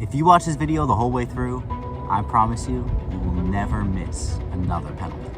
If you watch this video the whole way through, I promise you, you will never miss another penalty.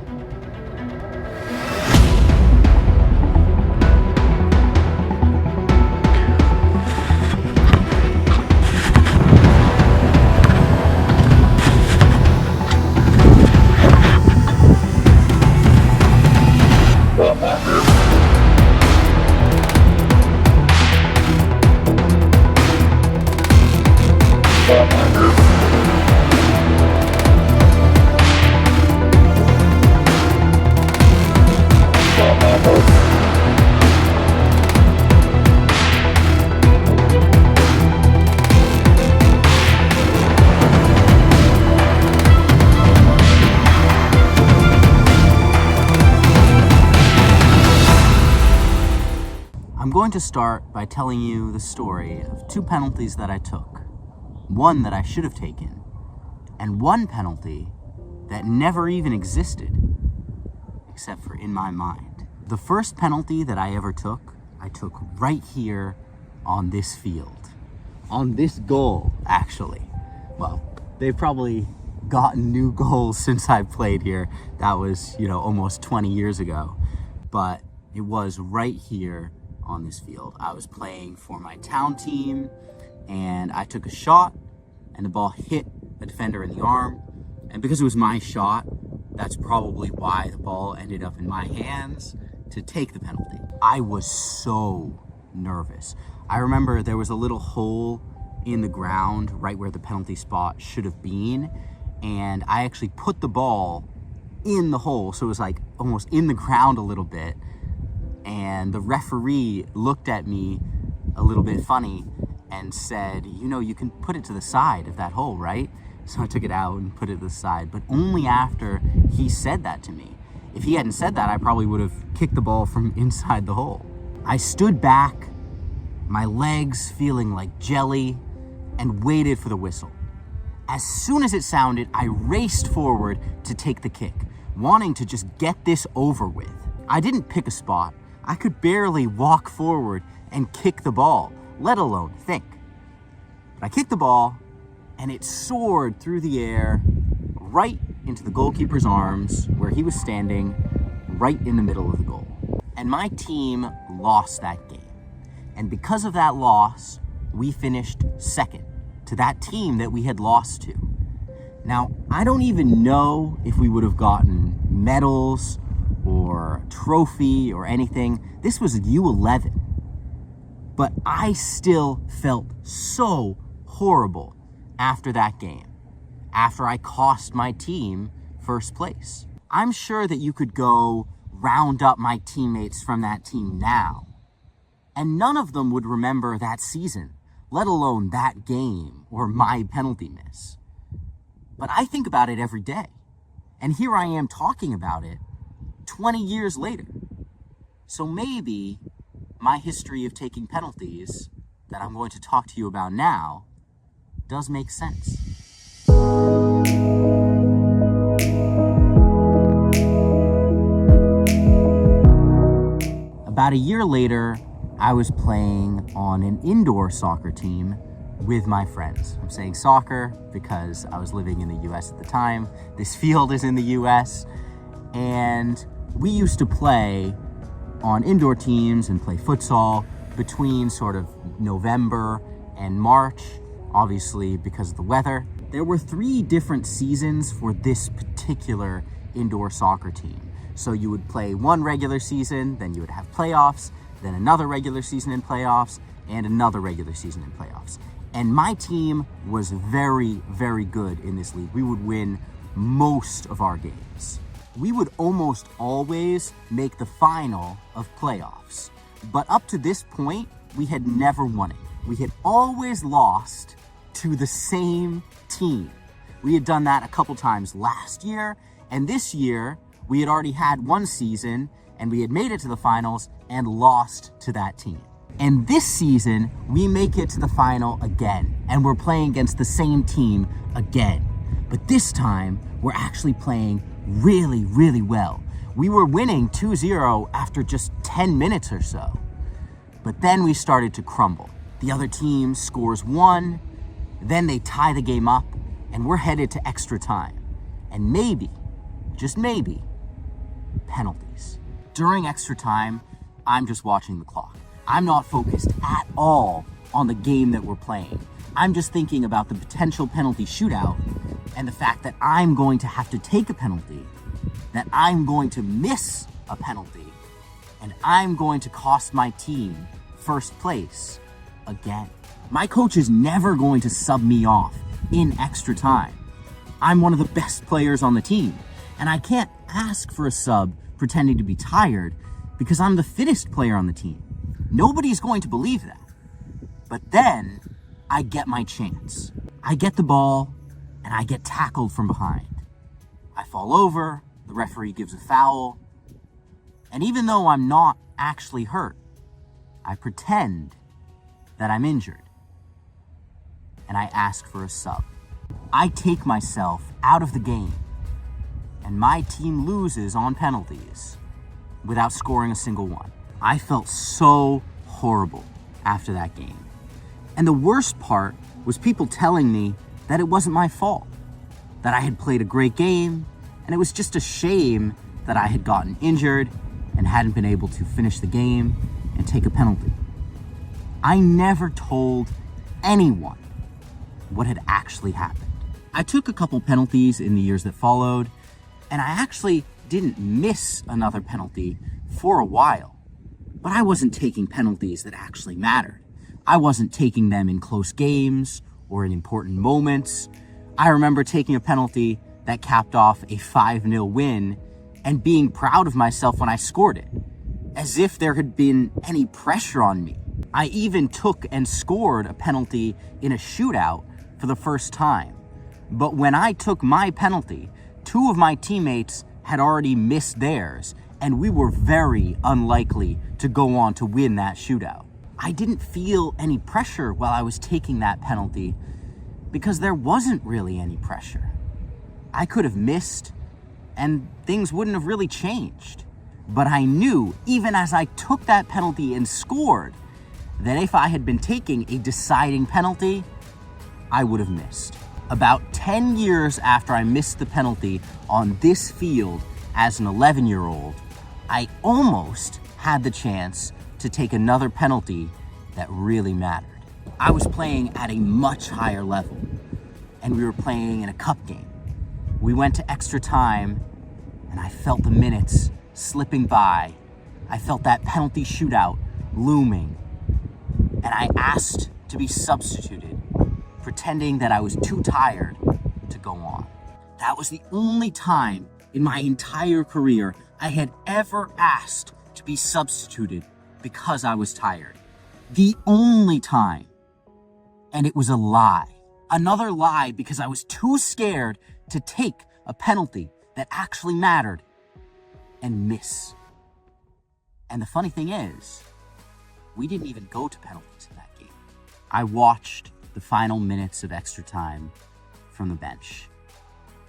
I'm going to start by telling you the story of two penalties that I took. One that I should have taken, and one penalty that never even existed, except for in my mind. The first penalty that I ever took, I took right here on this field. On this goal, actually. Well, they've probably gotten new goals since I played here. That was, almost 20 years ago. But it was right here on this field. I was playing for my town team, and I took a shot, and the ball hit a defender in the arm. And because it was my shot, that's probably why the ball ended up in my hands to take the penalty. I was so nervous. I remember there was a little hole in the ground right where the penalty spot should have been, and I actually put the ball in the hole, so it was like almost in the ground a little bit. And the referee looked at me a little bit funny and said, you can put it to the side of that hole, right? So I took it out and put it to the side, but only after he said that to me. If he hadn't said that, I probably would have kicked the ball from inside the hole. I stood back, my legs feeling like jelly, and waited for the whistle. As soon as it sounded, I raced forward to take the kick, wanting to just get this over with. I didn't pick a spot. I could barely walk forward and kick the ball, let alone think. But I kicked the ball, and it soared through the air right into the goalkeeper's arms, where he was standing right in the middle of the goal. And my team lost that game. And because of that loss, we finished second to that team that we had lost to. Now, I don't even know if we would have gotten medals or trophy or anything. This was U11. But I still felt so horrible after that game, after I cost my team first place. I'm sure that you could go round up my teammates from that team now, and none of them would remember that season, let alone that game or my penalty miss. But I think about it every day, and here I am talking about it 20 years later. So maybe my history of taking penalties that I'm going to talk to you about now does make sense. About a year later, I was playing on an indoor soccer team with my friends. I'm saying soccer because I was living in the US at the time. This field is in the US, and we used to play on indoor teams and play futsal between sort of November and March, obviously because of the weather. There were 3 different seasons for this particular indoor soccer team. So you would play one regular season, then you would have playoffs, then another regular season in playoffs, and another regular season in playoffs. And my team was very, very good in this league. We would win most of our games. We would almost always make the final of playoffs. But up to this point, we had never won it. We had always lost to the same team. We had done that a couple times last year, and this year, we had already had one season, and we had made it to the finals and lost to that team. And this season, we make it to the final again, and we're playing against the same team again. But this time, we're actually playing really, really well. We were winning 2-0 after just 10 minutes or so. But then we started to crumble. The other team scores 1, Then they tie the game up, and we're headed to extra time. And maybe, just maybe, penalties. During extra time, I'm just watching the clock. I'm not focused at all on the game that we're playing. I'm just thinking about the potential penalty shootout and the fact that I'm going to have to take a penalty, that I'm going to miss a penalty, and I'm going to cost my team first place again. My coach is never going to sub me off in extra time. I'm one of the best players on the team, and I can't ask for a sub pretending to be tired because I'm the fittest player on the team. Nobody's going to believe that. But then I get my chance. I get the ball and I get tackled from behind. I fall over, the referee gives a foul, and even though I'm not actually hurt, I pretend that I'm injured and I ask for a sub. I take myself out of the game and my team loses on penalties without scoring a single one. I felt so horrible after that game. And the worst part was people telling me that it wasn't my fault, that I had played a great game, and it was just a shame that I had gotten injured and hadn't been able to finish the game and take a penalty. I never told anyone what had actually happened. I took a couple penalties in the years that followed, and I actually didn't miss another penalty for a while. But I wasn't taking penalties that actually mattered. I wasn't taking them in close games or in important moments. I remember taking a penalty that capped off a 5-0 win and being proud of myself when I scored it, as if there had been any pressure on me. I even took and scored a penalty in a shootout for the first time. But when I took my penalty, 2 of my teammates had already missed theirs, and we were very unlikely to go on to win that shootout. I didn't feel any pressure while I was taking that penalty because there wasn't really any pressure. I could have missed and things wouldn't have really changed. But I knew, even as I took that penalty and scored, that if I had been taking a deciding penalty, I would have missed. About 10 years after I missed the penalty on this field as an 11-year-old, I almost had the chance to take another penalty that really mattered. I was playing at a much higher level, and we were playing in a cup game. We went to extra time, and I felt the minutes slipping by. I felt that penalty shootout looming, and I asked to be substituted, pretending that I was too tired to go on. That was the only time in my entire career I had ever asked to be substituted because I was tired. The only time. And it was a lie. Another lie because I was too scared to take a penalty that actually mattered and miss. And the funny thing is, we didn't even go to penalties in that game. I watched the final minutes of extra time from the bench,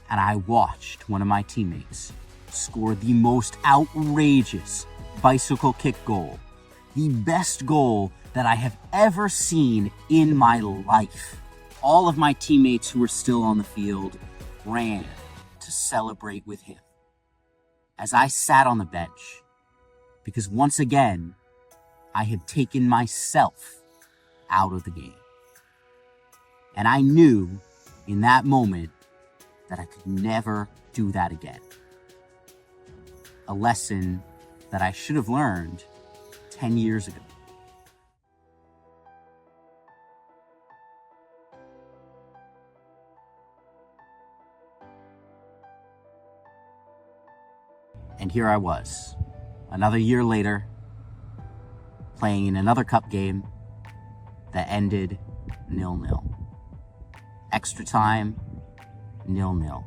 and I watched one of my teammates score the most outrageous bicycle kick goal, the best goal that I have ever seen in my life. All of my teammates who were still on the field ran to celebrate with him as I sat on the bench, because once again, I had taken myself out of the game. And I knew in that moment that I could never do that again. A lesson that I should have learned 10 years ago. And here I was, another year later, playing in another cup game that ended 0-0. Extra time, 0-0.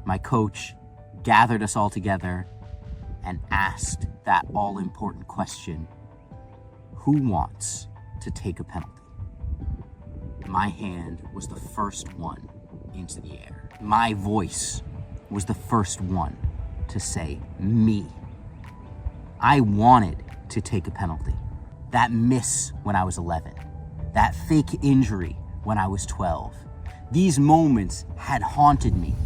My coach gathered us all together and asked that all-important question: who wants to take a penalty? My hand was the first one into the air. My voice was the first one to say, me. I wanted to take a penalty. That miss when I was 11, that fake injury when I was 12. These moments had haunted me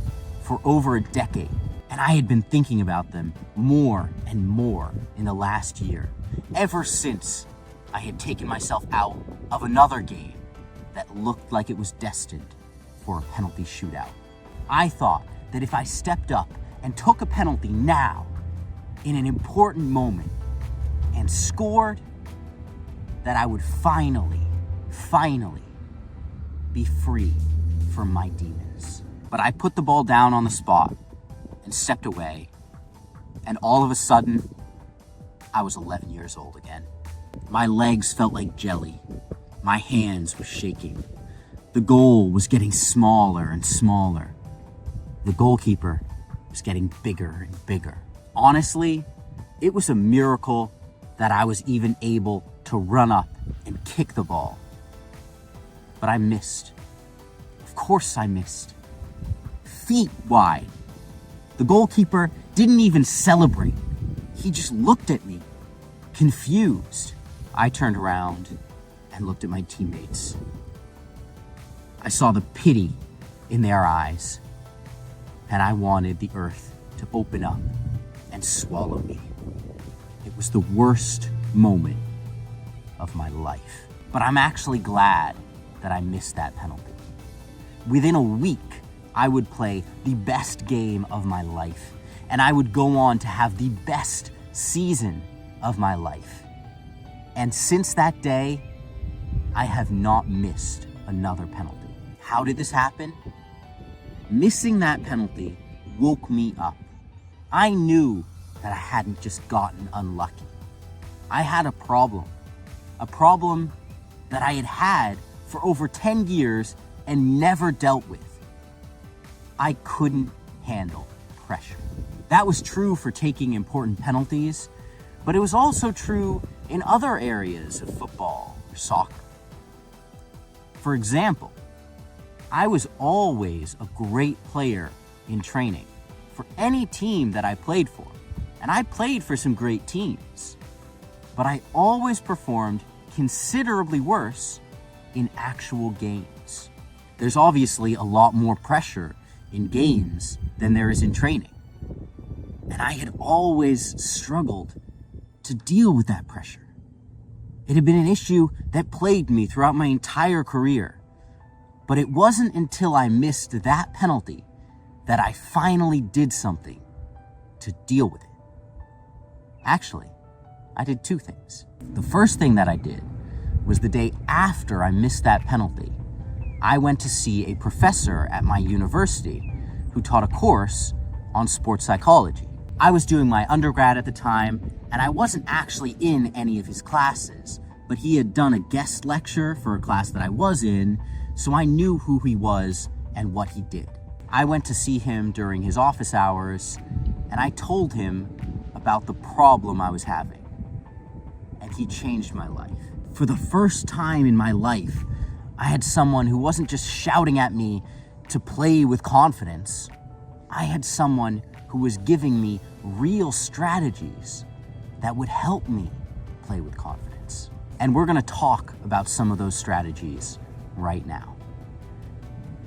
for over a decade, and I had been thinking about them more and more in the last year, ever since I had taken myself out of another game that looked like it was destined for a penalty shootout. I thought that if I stepped up and took a penalty now, in an important moment, and scored, that I would finally be free from my demons. But I put the ball down on the spot and stepped away, and all of a sudden, I was 11 years old again. My legs felt like jelly. My hands were shaking. The goal was getting smaller and smaller. The goalkeeper was getting bigger and bigger. Honestly, it was a miracle that I was even able to run up and kick the ball. But I missed. Of course I missed. Feet wide. The goalkeeper didn't even celebrate. He just looked at me, confused. I turned around and looked at my teammates. I saw the pity in their eyes, and I wanted the earth to open up and swallow me. It was the worst moment of my life. But I'm actually glad that I missed that penalty. Within a week, I would play the best game of my life, and I would go on to have the best season of my life. And since that day, I have not missed another penalty. How did this happen? Missing that penalty woke me up. I knew that I hadn't just gotten unlucky. I had a problem that I had had for over 10 years and never dealt with. I couldn't handle pressure. That was true for taking important penalties, but it was also true in other areas of football or soccer. For example, I was always a great player in training for any team that I played for, and I played for some great teams, but I always performed considerably worse in actual games. There's obviously a lot more pressure in games than there is in training, and I had always struggled to deal with that pressure. It had been an issue that plagued me throughout my entire career, but it wasn't until I missed that penalty that I finally did something to deal with it. Actually, I did two things. The first thing that I did was the day after I missed that penalty, I went to see a professor at my university who taught a course on sports psychology. I was doing my undergrad at the time, and I wasn't actually in any of his classes, but he had done a guest lecture for a class that I was in, so I knew who he was and what he did. I went to see him during his office hours, and I told him about the problem I was having, and he changed my life. For the first time in my life, I had someone who wasn't just shouting at me to play with confidence. I had someone who was giving me real strategies that would help me play with confidence. And we're gonna talk about some of those strategies right now.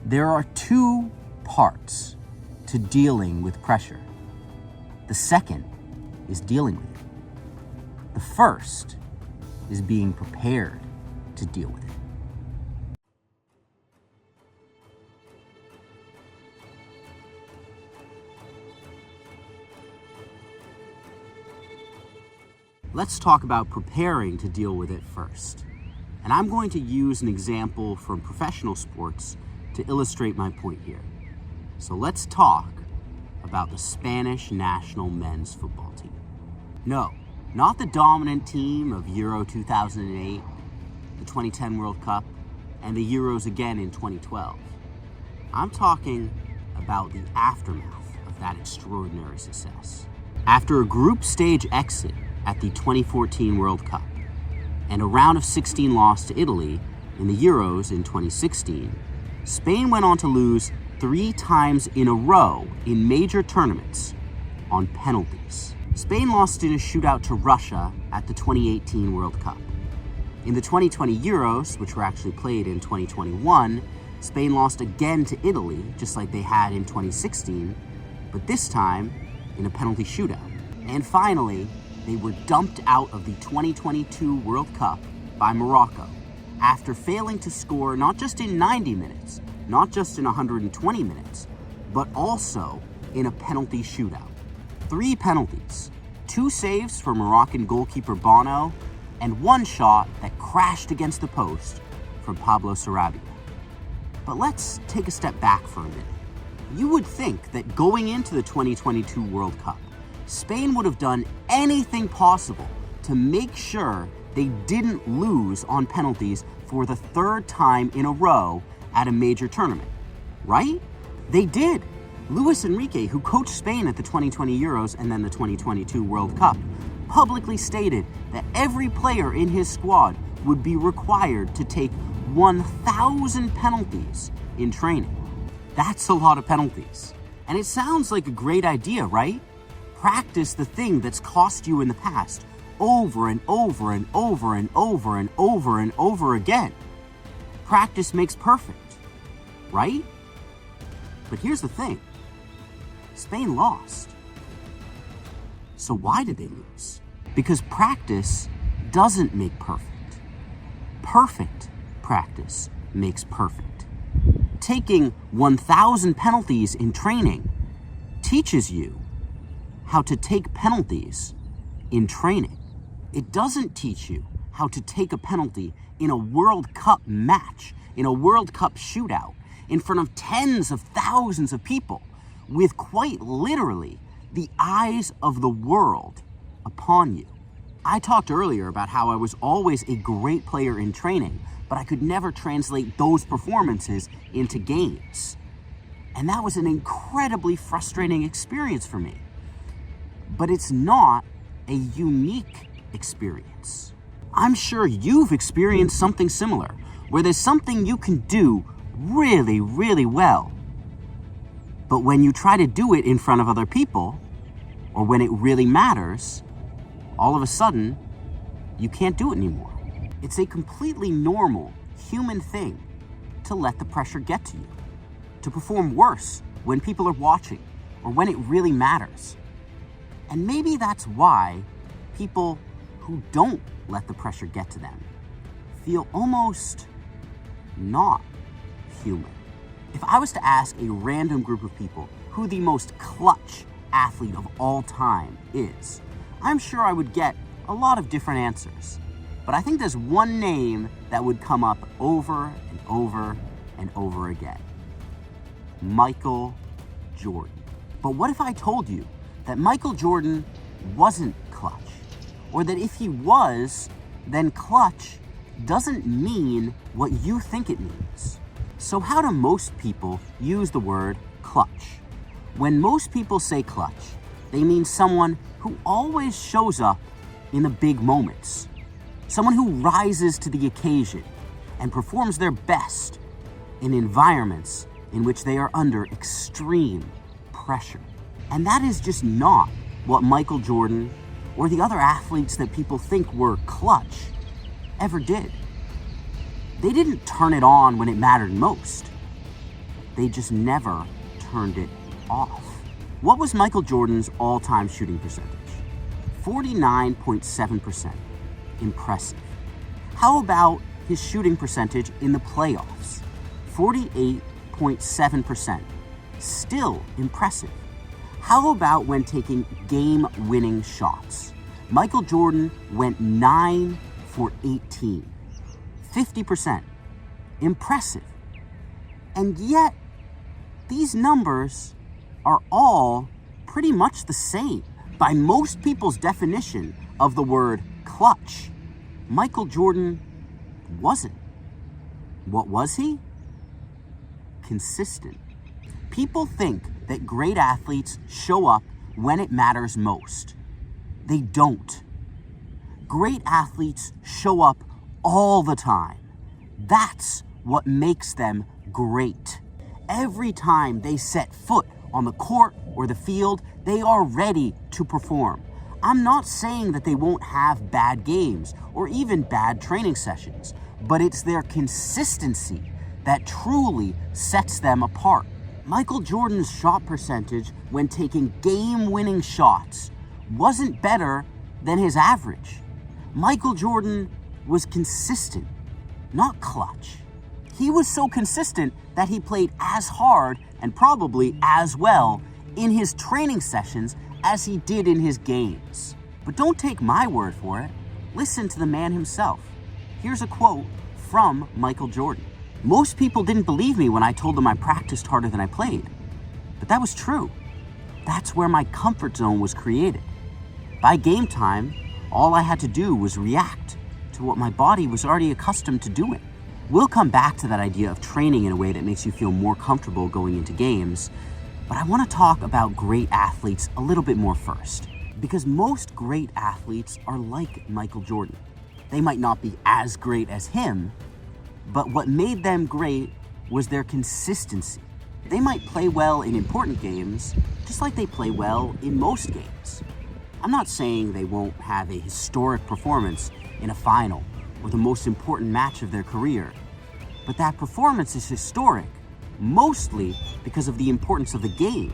There are two parts to dealing with pressure. The second is dealing with it. The first is being prepared to deal with it. Let's talk about preparing to deal with it first. And I'm going to use an example from professional sports to illustrate my point here. So let's talk about the Spanish national men's football team. No, not the dominant team of Euro 2008, the 2010 World Cup, and the Euros again in 2012. I'm talking about the aftermath of that extraordinary success. After a group stage exit at the 2014 World Cup and a round of 16 loss to Italy in the Euros in 2016, Spain went on to lose 3 times in a row in major tournaments on penalties. Spain lost in a shootout to Russia at the 2018 World Cup. In the 2020 Euros, which were actually played in 2021, Spain lost again to Italy, just like they had in 2016, but this time in a penalty shootout. And finally, they were dumped out of the 2022 World Cup by Morocco after failing to score not just in 90 minutes, not just in 120 minutes, but also in a penalty shootout. 3 penalties, 2 saves for Moroccan goalkeeper Bono, and 1 shot that crashed against the post from Pablo Sarabia. But let's take a step back for a minute. You would think that going into the 2022 World Cup, Spain would have done anything possible to make sure they didn't lose on penalties for the 3rd time in a row at a major tournament, right? They did. Luis Enrique, who coached Spain at the 2020 Euros and then the 2022 World Cup, publicly stated that every player in his squad would be required to take 1,000 penalties in training. That's a lot of penalties. And it sounds like a great idea, right? Practice the thing that's cost you in the past over and over and over and over and over and over again. Practice makes perfect, right? But here's the thing. Spain lost. So why did they lose? Because practice doesn't make perfect. Perfect practice makes perfect. Taking 1,000 penalties in training teaches you how to take penalties in training. It doesn't teach you how to take a penalty in a World Cup match, in a World Cup shootout, in front of tens of thousands of people, with quite literally the eyes of the world upon you. I talked earlier about how I was always a great player in training, but I could never translate those performances into games. And that was an incredibly frustrating experience for me. But it's not a unique experience. I'm sure you've experienced something similar, where there's something you can do really, really well. But when you try to do it in front of other people, or when it really matters, all of a sudden, you can't do it anymore. It's a completely normal human thing to let the pressure get to you, to perform worse when people are watching, or when it really matters. And maybe that's why people who don't let the pressure get to them feel almost not human. If I was to ask a random group of people who the most clutch athlete of all time is, I'm sure I would get a lot of different answers. But I think there's one name that would come up over and over and over again. Michael Jordan. But what if I told you that Michael Jordan wasn't clutch? Or that if he was, then clutch doesn't mean what you think it means. So how do most people use the word clutch? When most people say clutch, they mean someone who always shows up in the big moments. Someone who rises to the occasion and performs their best in environments in which they are under extreme pressure. And that is just not what Michael Jordan or the other athletes that people think were clutch ever did. They didn't turn it on when it mattered most. They just never turned it off. What was Michael Jordan's all-time shooting percentage? 49.7%. Impressive. How about his shooting percentage in the playoffs? 48.7%. Still impressive. How about when taking game-winning shots? Michael Jordan went 9 for 18. 50%. Impressive. And yet, these numbers are all pretty much the same. By most people's definition of the word clutch, Michael Jordan wasn't. What was he? Consistent. People think that great athletes show up when it matters most. They don't. Great athletes show up all the time. That's what makes them great. Every time they set foot on the court or the field, they are ready to perform. I'm not saying that they won't have bad games or even bad training sessions, but it's their consistency that truly sets them apart. Michael Jordan's shot percentage when taking game-winning shots wasn't better than his average. Michael Jordan was consistent, not clutch. He was so consistent that he played as hard and probably as well in his training sessions as he did in his games. But don't take my word for it. Listen to the man himself. Here's a quote from Michael Jordan. Most people didn't believe me when I told them I practiced harder than I played. But that was true. That's where my comfort zone was created. By game time, all I had to do was react to what my body was already accustomed to doing. We'll come back to that idea of training in a way that makes you feel more comfortable going into games, but I want to talk about great athletes a little bit more first, because most great athletes are like Michael Jordan. They might not be as great as him, but what made them great was their consistency. They might play well in important games, just like they play well in most games. I'm not saying they won't have a historic performance in a final or the most important match of their career, but that performance is historic mostly because of the importance of the game,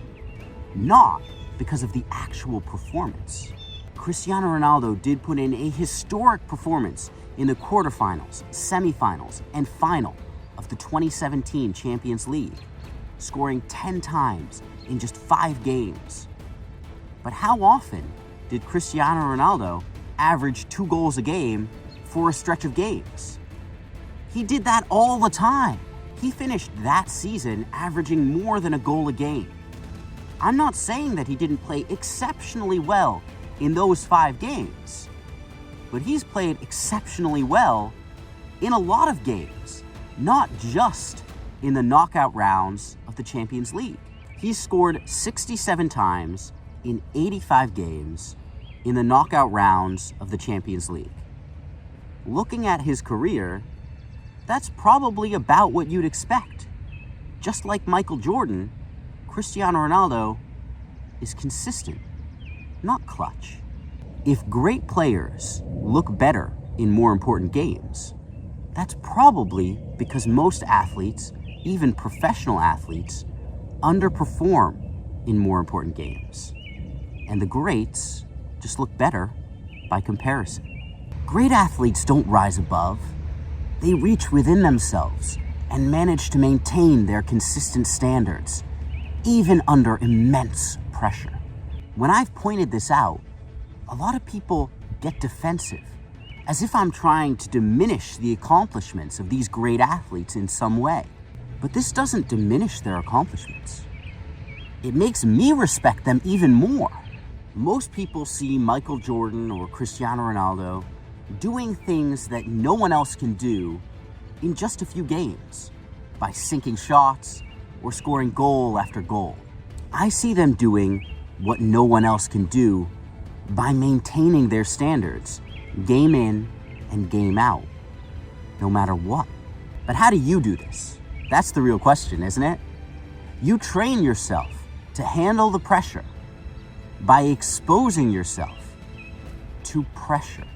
not because of the actual performance. Cristiano Ronaldo did put in a historic performance in the quarterfinals, semifinals, and final of the 2017 Champions League, scoring 10 times in just 5 games. But how often did Cristiano Ronaldo average 2 goals a game for a stretch of games? He did that all the time. He finished that season averaging more than a goal a game. I'm not saying that he didn't play exceptionally well in those 5 games, but he's played exceptionally well in a lot of games, not just in the knockout rounds of the Champions League. He's scored 67 times in 85 games in the knockout rounds of the Champions League. Looking at his career, that's probably about what you'd expect. Just like Michael Jordan, Cristiano Ronaldo is consistent, not clutch. If great players look better in more important games, that's probably because most athletes, even professional athletes, underperform in more important games. And the greats just look better by comparison. Great athletes don't rise above. They reach within themselves and manage to maintain their consistent standards, even under immense pressure. When I've pointed this out, a lot of people get defensive, as if I'm trying to diminish the accomplishments of these great athletes in some way. But this doesn't diminish their accomplishments. It makes me respect them even more. Most people see Michael Jordan or Cristiano Ronaldo doing things that no one else can do in just a few games, by sinking shots or scoring goal after goal. I see them doing what no one else can do by maintaining their standards, game in and game out, no matter what. But how do you do this? That's the real question, isn't it? You train yourself to handle the pressure by exposing yourself to pressure.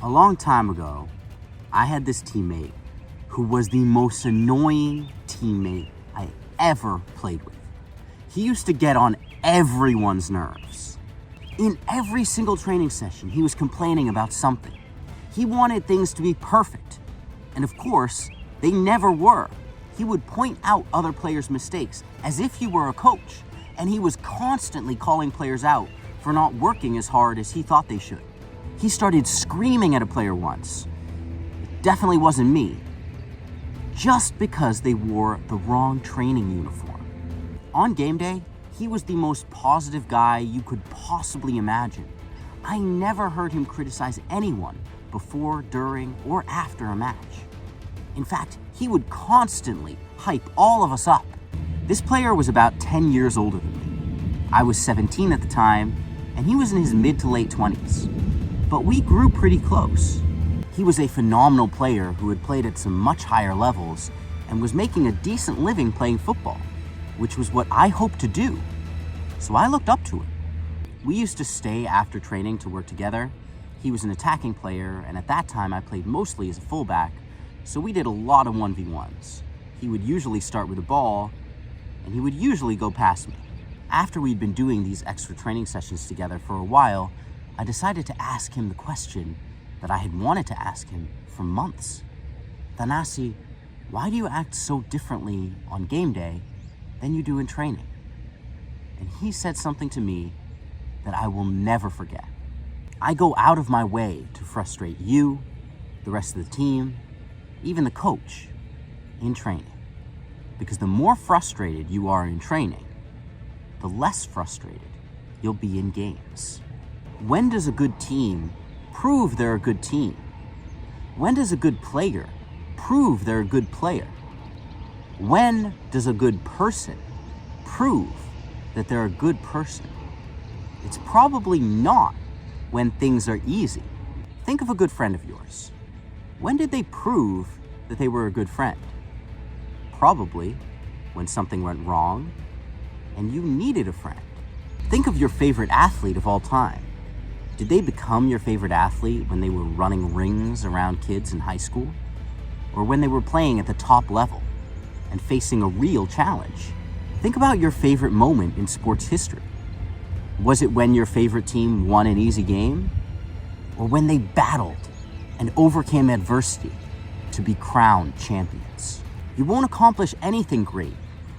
A long time ago, I had this teammate who was the most annoying teammate I ever played with. He used to get on everyone's nerves. In every single training session, he was complaining about something. He wanted things to be perfect. And of course, they never were. He would point out other players' mistakes as if he were a coach, and he was constantly calling players out for not working as hard as he thought they should. He started screaming at a player once. It definitely wasn't me. Just because they wore the wrong training uniform. On game day, he was the most positive guy you could possibly imagine. I never heard him criticize anyone before, during, or after a match. In fact, he would constantly hype all of us up. This player was about 10 years older than me. I was 17 at the time, and he was in his mid to late 20s. But we grew pretty close. He was a phenomenal player who had played at some much higher levels and was making a decent living playing football, which was what I hoped to do. So I looked up to him. We used to stay after training to work together. He was an attacking player, and at that time I played mostly as a fullback, so we did a lot of 1v1s. He would usually start with the ball, and he would usually go past me. After we'd been doing these extra training sessions together for a while, I decided to ask him the question that I had wanted to ask him for months. Thanasi, why do you act so differently on game day than you do in training? And he said something to me that I will never forget. I go out of my way to frustrate you, the rest of the team, even the coach in training. Because the more frustrated you are in training, the less frustrated you'll be in games. When does a good team prove they're a good team? When does a good player prove they're a good player? When does a good person prove that they're a good person? It's probably not when things are easy. Think of a good friend of yours. When did they prove that they were a good friend? Probably when something went wrong and you needed a friend. Think of your favorite athlete of all time. Did they become your favorite athlete when they were running rings around kids in high school? Or when they were playing at the top level and facing a real challenge? Think about your favorite moment in sports history. Was it when your favorite team won an easy game? Or when they battled and overcame adversity to be crowned champions? You won't accomplish anything great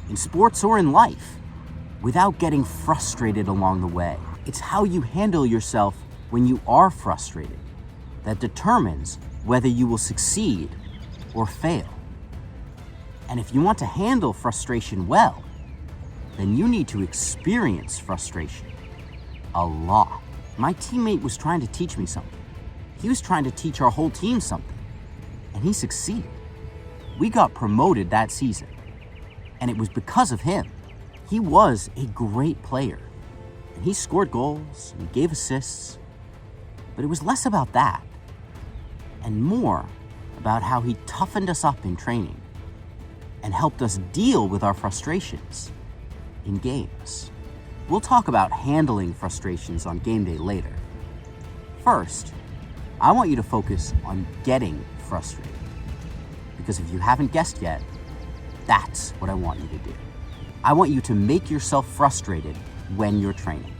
in sports or in life without getting frustrated along the way. It's how you handle yourself when you are frustrated that determines whether you will succeed or fail. And if you want to handle frustration well, then you need to experience frustration a lot. My teammate was trying to teach me something. He was trying to teach our whole team something, and he succeeded. We got promoted that season, and it was because of him. He was a great player, and he scored goals and gave assists, but it was less about that and more about how he toughened us up in training and helped us deal with our frustrations in games. We'll talk about handling frustrations on game day later. First, I want you to focus on getting frustrated. Because if you haven't guessed yet, that's what I want you to do. I want you to make yourself frustrated when you're training.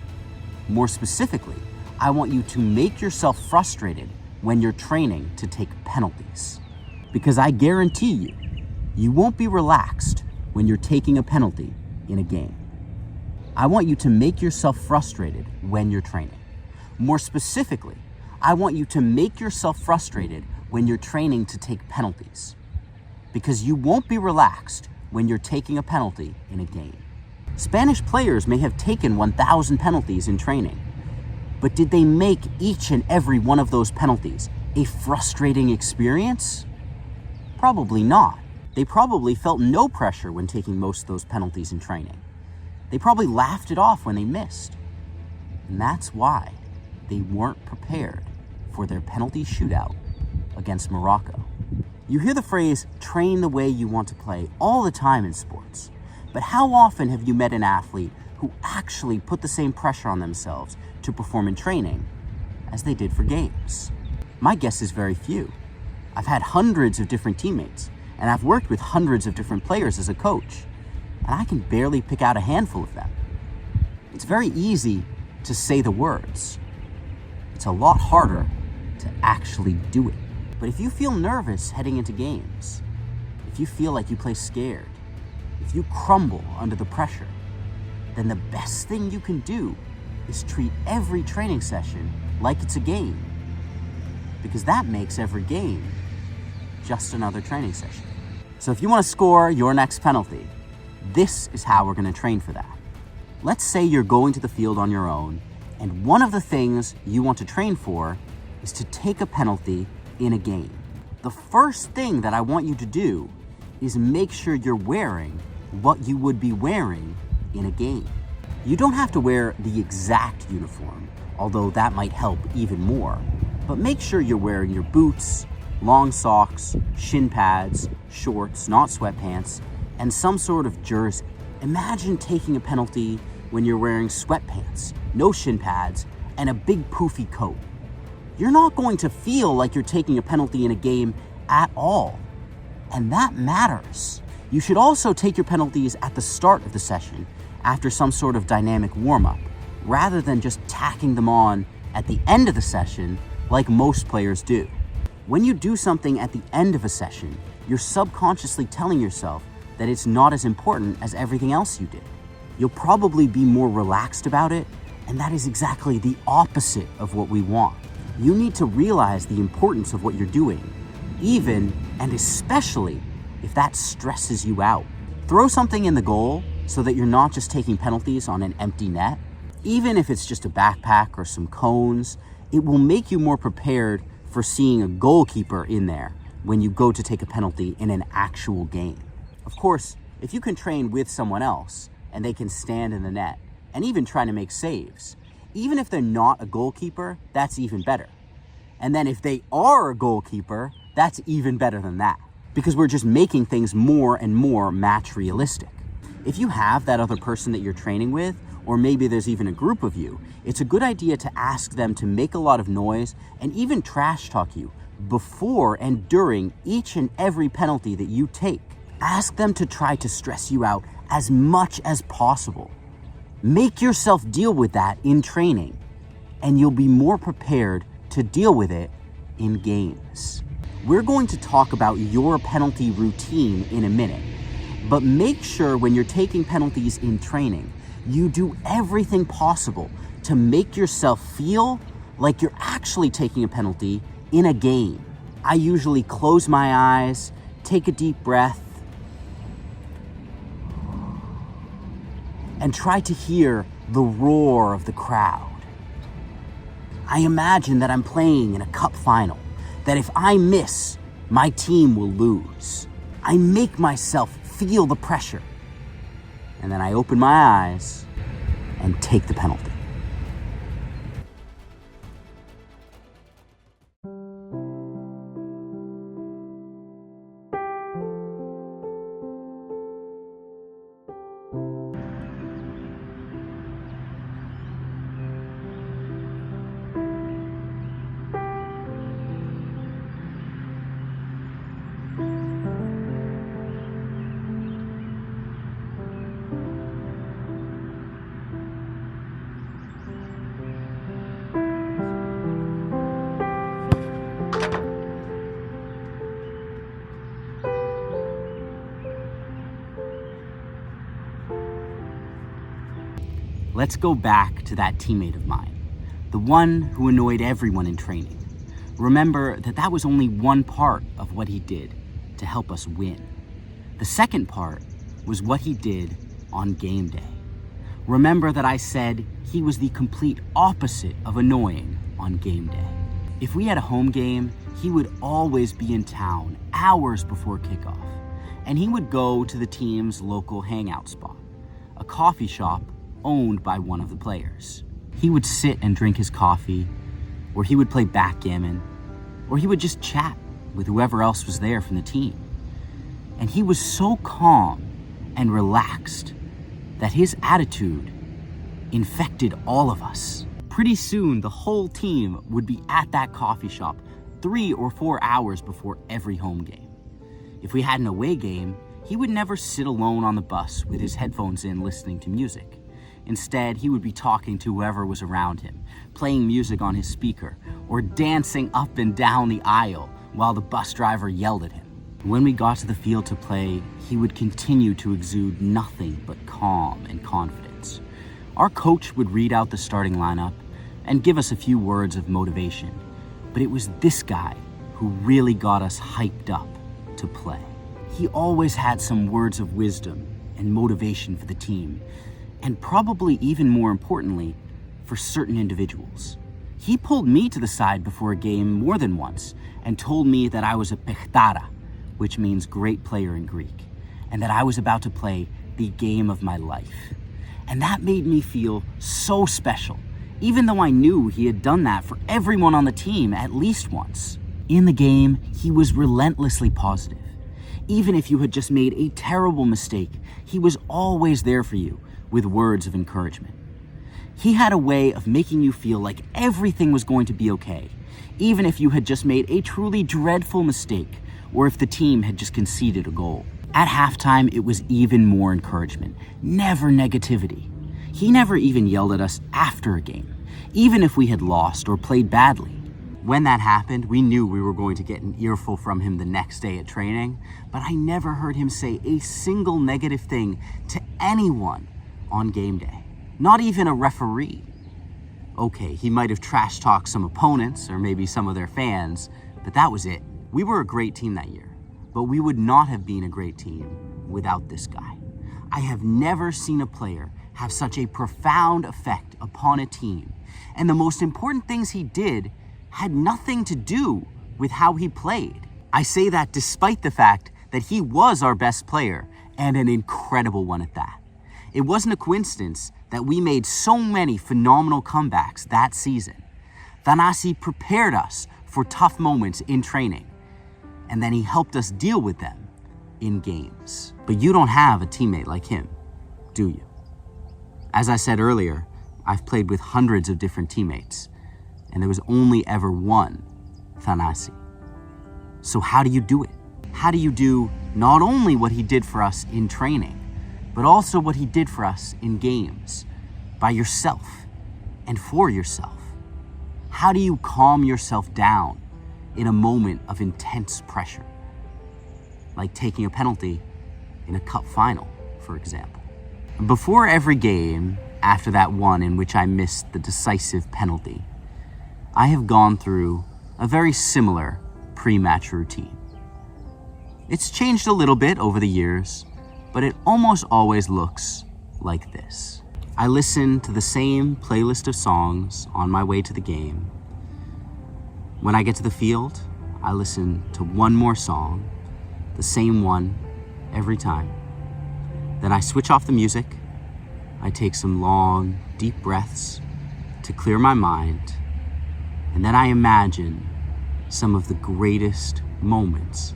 More specifically, I want you to make yourself frustrated when you're training to take penalties. Because I guarantee you, you won't be relaxed when you're taking a penalty in a game. I want you to make yourself frustrated when you're training. More specifically, I want you to make yourself frustrated when you're training to take penalties. Because you won't be relaxed when you're taking a penalty in a game. Spanish players may have taken 1,000 penalties in training, but did they make each and every one of those penalties a frustrating experience? Probably not. They probably felt no pressure when taking most of those penalties in training. They probably laughed it off when they missed. And that's why they weren't prepared for their penalty shootout against Morocco. You hear the phrase, train the way you want to play, all the time in sports. But how often have you met an athlete who actually put the same pressure on themselves to perform in training as they did for games? My guess is very few. I've had hundreds of different teammates, and I've worked with hundreds of different players as a coach, and I can barely pick out a handful of them. It's very easy to say the words. It's a lot harder to actually do it. But if you feel nervous heading into games, if you feel like you play scared, if you crumble under the pressure, then the best thing you can do is treat every training session like it's a game. Because that makes every game just another training session. So if you want to score your next penalty, this is how we're going to train for that. Let's say you're going to the field on your own, and one of the things you want to train for is to take a penalty in a game. The first thing that I want you to do is make sure you're wearing what you would be wearing in a game. You don't have to wear the exact uniform, although that might help even more, but make sure you're wearing your boots, long socks, shin pads, shorts, not sweatpants, and some sort of jersey. Imagine taking a penalty when you're wearing sweatpants, no shin pads, and a big poofy coat. You're not going to feel like you're taking a penalty in a game at all. And that matters. You should also take your penalties at the start of the session after some sort of dynamic warm-up, rather than just tacking them on at the end of the session like most players do. When you do something at the end of a session, you're subconsciously telling yourself that it's not as important as everything else you did. You'll probably be more relaxed about it, and that is exactly the opposite of what we want. You need to realize the importance of what you're doing, even and especially if that stresses you out. Throw something in the goal so that you're not just taking penalties on an empty net. Even if it's just a backpack or some cones, it will make you more prepared for seeing a goalkeeper in there when you go to take a penalty in an actual game. Of course, if you can train with someone else and they can stand in the net and even try to make saves, even if they're not a goalkeeper, that's even better. And then if they are a goalkeeper, that's even better than that, because we're just making things more and more match realistic. If you have that other person that you're training with, or maybe there's even a group of you, it's a good idea to ask them to make a lot of noise and even trash talk you before and during each and every penalty that you take. Ask them to try to stress you out as much as possible. Make yourself deal with that in training, and you'll be more prepared to deal with it in games. We're going to talk about your penalty routine in a minute, but make sure when you're taking penalties in training, you do everything possible to make yourself feel like you're actually taking a penalty in a game. I usually close my eyes, take a deep breath, and try to hear the roar of the crowd. I imagine that I'm playing in a cup final, that if I miss, my team will lose. I make myself feel the pressure, and then I open my eyes and take the penalty. Let's go back to that teammate of mine, the one who annoyed everyone in training. Remember that that was only one part of what he did to help us win. The second part was what he did on game day. Remember that I said he was the complete opposite of annoying on game day. If we had a home game, he would always be in town hours before kickoff, and he would go to the team's local hangout spot, a coffee shop owned by one of the players. He would sit and drink his coffee, or he would play backgammon, or he would just chat with whoever else was there from the team. And he was so calm and relaxed that his attitude infected all of us. Pretty soon, the whole team would be at that coffee shop 3 or 4 hours before every home game. If we had an away game, he would never sit alone on the bus with his headphones in listening to music. Instead, he would be talking to whoever was around him, playing music on his speaker, or dancing up and down the aisle while the bus driver yelled at him. When we got to the field to play, he would continue to exude nothing but calm and confidence. Our coach would read out the starting lineup and give us a few words of motivation, but it was this guy who really got us hyped up to play. He always had some words of wisdom and motivation for the team, and probably even more importantly, for certain individuals. He pulled me to the side before a game more than once and told me that I was a pechtara, which means great player in Greek, and that I was about to play the game of my life. And that made me feel so special, even though I knew he had done that for everyone on the team at least once. In the game, he was relentlessly positive. Even if you had just made a terrible mistake, he was always there for you, with words of encouragement. He had a way of making you feel like everything was going to be okay, even if you had just made a truly dreadful mistake or if the team had just conceded a goal. At halftime, it was even more encouragement, never negativity. He never even yelled at us after a game, even if we had lost or played badly. When that happened, we knew we were going to get an earful from him the next day at training, but I never heard him say a single negative thing to anyone on game day, not even a referee. Okay, he might have trash-talked some opponents or maybe some of their fans, but that was it. We were a great team that year, but we would not have been a great team without this guy. I have never seen a player have such a profound effect upon a team, and the most important things he did had nothing to do with how he played. I say that despite the fact that he was our best player, and an incredible one at that. It wasn't a coincidence that we made so many phenomenal comebacks that season. Thanasi prepared us for tough moments in training, and then he helped us deal with them in games. But you don't have a teammate like him, do you? As I said earlier, I've played with hundreds of different teammates, and there was only ever one Thanasi. So how do you do it? How do you do not only what he did for us in training, but also what he did for us in games, by yourself and for yourself? How do you calm yourself down in a moment of intense pressure? Like taking a penalty in a cup final, for example. Before every game, after that one in which I missed the decisive penalty, I have gone through a very similar pre-match routine. It's changed a little bit over the years, but it almost always looks like this. I listen to the same playlist of songs on my way to the game. When I get to the field, I listen to one more song, the same one every time. Then I switch off the music. I take some long, deep breaths to clear my mind, and then I imagine some of the greatest moments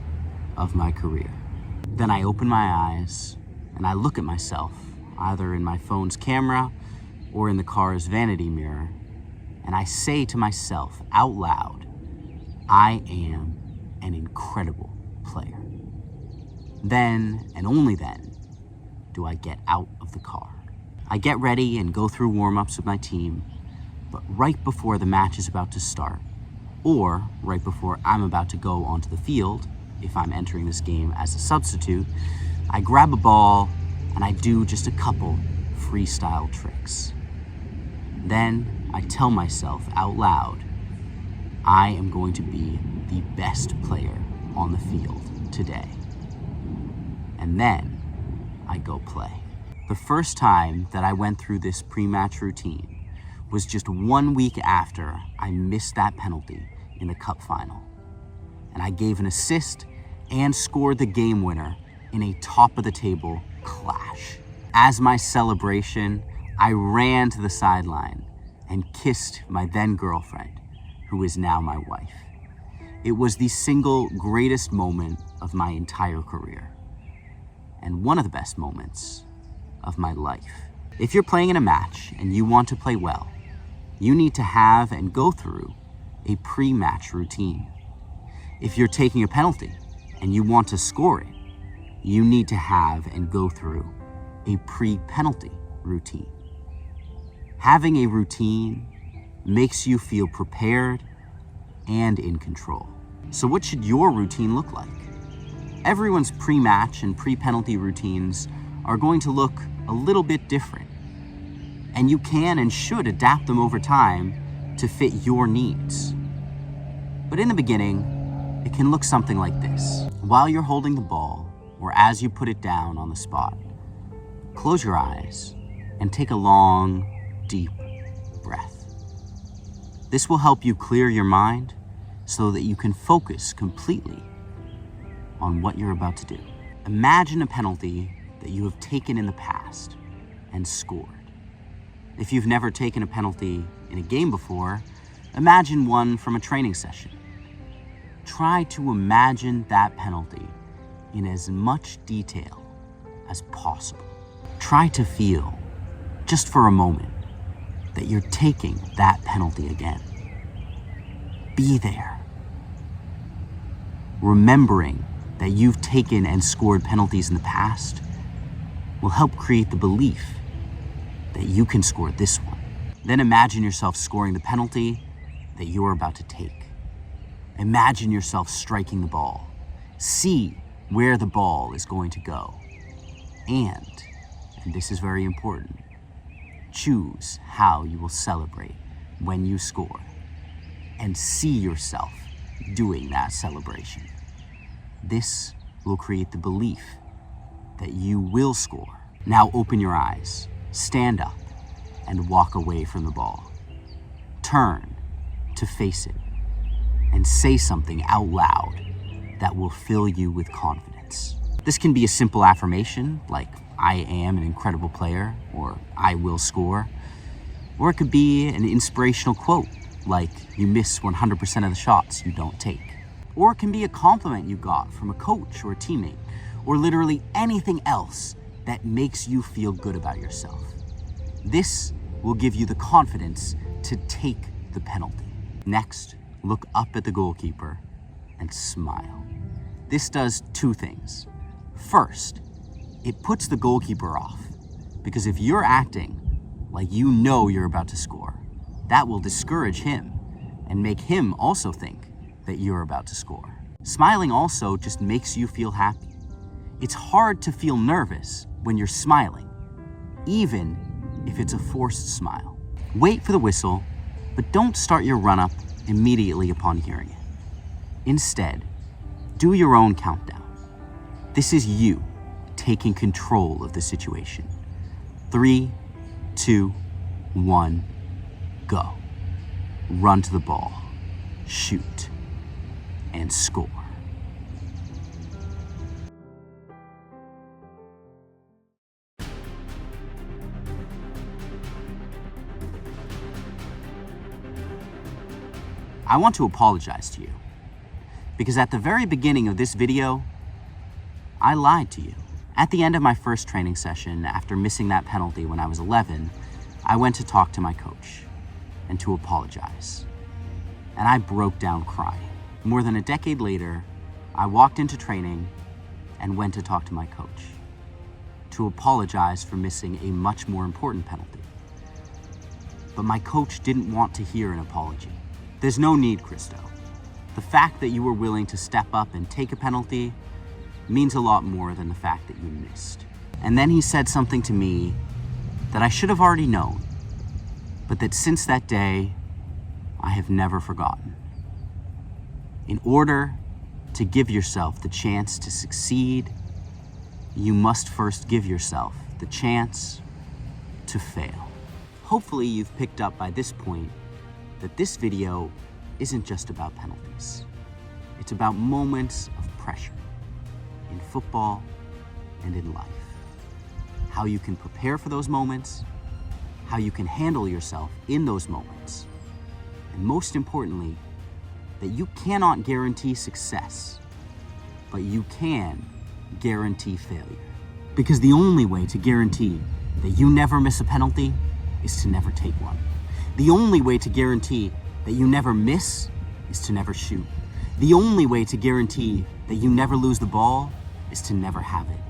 of my career. Then I open my eyes and I look at myself, either in my phone's camera or in the car's vanity mirror, and I say to myself out loud, I am an incredible player. Then, and only then, do I get out of the car. I get ready and go through warm-ups with my team, but right before the match is about to start, or right before I'm about to go onto the field, if I'm entering this game as a substitute, I grab a ball and I do just a couple freestyle tricks. Then I tell myself out loud, I am going to be the best player on the field today. And then I go play. The first time that I went through this pre-match routine was just 1 week after I missed that penalty in the cup final. And I gave an assist and scored the game winner in a top-of-the-table clash. As my celebration, I ran to the sideline and kissed my then-girlfriend, who is now my wife. It was the single greatest moment of my entire career, and one of the best moments of my life. If you're playing in a match and you want to play well, you need to have and go through a pre-match routine. If you're taking a penalty and you want to score it, you need to have and go through a pre-penalty routine. Having a routine makes you feel prepared and in control. So what should your routine look like? Everyone's pre-match and pre-penalty routines are going to look a little bit different, and you can and should adapt them over time to fit your needs. But in the beginning, it can look something like this. While you're holding the ball, or as you put it down on the spot, close your eyes and take a long, deep breath. This will help you clear your mind so that you can focus completely on what you're about to do. Imagine a penalty that you have taken in the past and scored. If you've never taken a penalty in a game before, imagine one from a training session. Try to imagine that penalty in as much detail as possible. Try to feel just for a moment, that you're taking that penalty again. Be there. Remembering that you've taken and scored penalties in the past will help create the belief that you can score this one. Then imagine yourself scoring the penalty that you're about to take. Imagine yourself striking the ball. See where the ball is going to go. And this is very important, choose how you will celebrate when you score, and see yourself doing that celebration. This will create the belief that you will score. Now open your eyes, stand up, and walk away from the ball. Turn to face it, and say something out loud that will fill you with confidence. This can be a simple affirmation like, I am an incredible player, or I will score. Or it could be an inspirational quote like, you miss 100% of the shots you don't take. Or it can be a compliment you got from a coach or a teammate, or literally anything else that makes you feel good about yourself. This will give you the confidence to take the penalty. Next, look up at the goalkeeper and smile. This does two things. First, it puts the goalkeeper off, because if you're acting like you know you're about to score, that will discourage him and make him also think that you're about to score. Smiling also just makes you feel happy. It's hard to feel nervous when you're smiling, even if it's a forced smile. Wait for the whistle, but don't start your run-up immediately upon hearing it. Instead, do your own countdown. This is you taking control of the situation. 3, 2, 1, go. Run to the ball, shoot, and score. I want to apologize to you, because at the very beginning of this video, I lied to you. At the end of my first training session, after missing that penalty when I was 11, I went to talk to my coach and to apologize. And I broke down crying. More than a decade later, I walked into training and went to talk to my coach to apologize for missing a much more important penalty. But my coach didn't want to hear an apology. There's no need, Christo. The fact that you were willing to step up and take a penalty means a lot more than the fact that you missed. And then he said something to me that I should have already known, but that since that day, I have never forgotten. In order to give yourself the chance to succeed, you must first give yourself the chance to fail. Hopefully you've picked up by this point that this video isn't just about penalties. It's about moments of pressure in football and in life. How you can prepare for those moments, how you can handle yourself in those moments, and most importantly, that you cannot guarantee success, but you can guarantee failure. Because the only way to guarantee that you never miss a penalty is to never take one. The only way to guarantee that you never miss is to never shoot. The only way to guarantee that you never lose the ball is to never have it.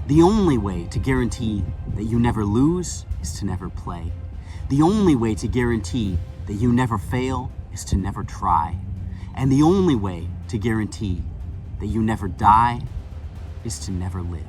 The only way to guarantee that you never lose is to never play. The only way to guarantee that you never fail is to never try. And the only way to guarantee that you never die is to never live.